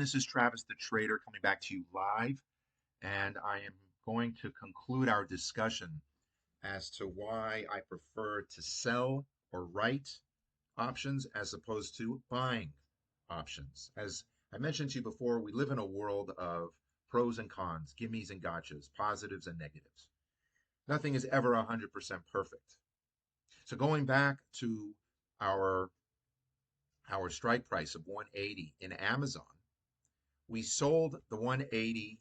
this is Travis the Trader coming back to you live, and I am going to conclude our discussion as to why I prefer to sell or write options as opposed to buying options. As I mentioned to you before, we live in a world of pros and cons, gimmies and gotchas, positives and negatives. Nothing is ever 100% perfect. So going back to our strike price of 180 in Amazon, we sold the 180,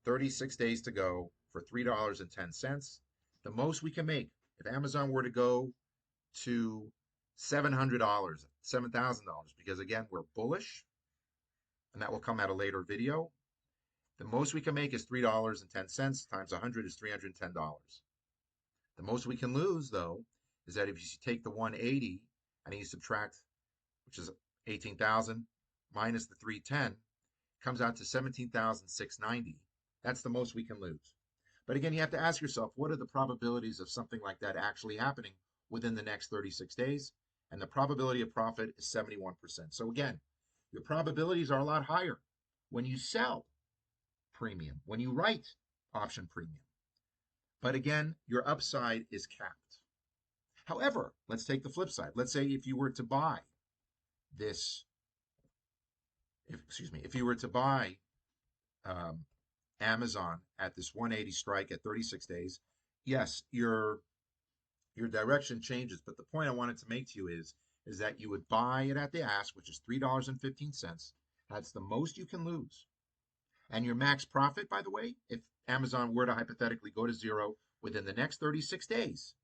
36 days to go for $3.10. The most we can make, if Amazon were to go to $700, $7,000, because again, we're bullish, and that will come at a later video. The most we can make is $3.10 times 100 is $310. The most we can lose, though, is that if you take the 180 and you subtract, which is 18,000 minus the 310, comes out to 17,690. That's the most we can lose. But again, you have to ask yourself, what are the probabilities of something like that actually happening within the next 36 days? And the probability of profit is 71%. So again, your probabilities are a lot higher when you sell premium, when you write option premium. But again, your upside is capped. However, let's take the flip side. Let's say if you were to buy this, if you were to buy Amazon at this 180 strike at 36 days, yes, your direction changes. But the point I wanted to make to you is that you would buy it at the ask, which is $3.15. That's the most you can lose. And your max profit, by the way, if Amazon were to hypothetically go to zero within the next 36 days,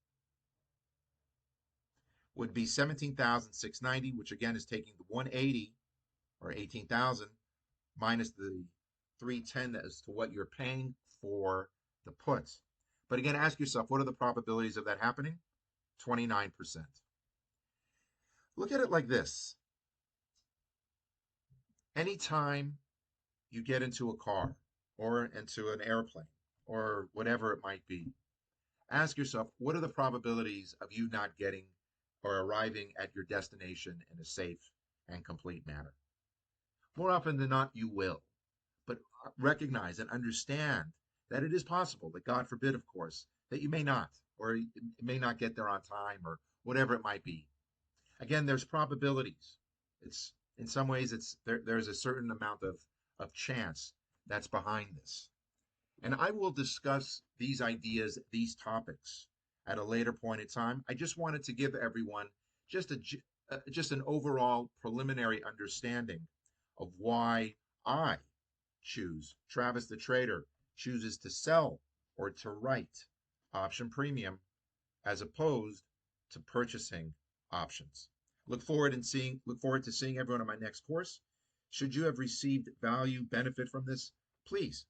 would be 17,690, which again is taking the 180 or 18,000 minus the 310 as to what you're paying for the puts. But again, ask yourself, what are the probabilities of that happening? 29%. Look at it like this. Anytime you get into a car or into an airplane or whatever it might be, ask yourself, what are the probabilities of you not getting or arriving at your destination in a safe and complete manner? More often than not, you will. But recognize and understand that it is possible, that God forbid, of course, that you may not, or you may not get there on time, or whatever it might be. Again, there's probabilities. It's in some ways, there's a certain amount of chance that's behind this. And I will discuss these ideas, these topics at a later point in time. I just wanted to give everyone just an overall preliminary understanding of why I choose, Travis the Trader chooses to sell or to write option premium as opposed to purchasing options. Look forward to seeing everyone on my next course. Should you have received value, benefit from this, please,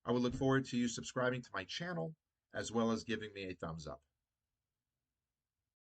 I would look forward to you subscribing to my channel as well as giving me a thumbs up.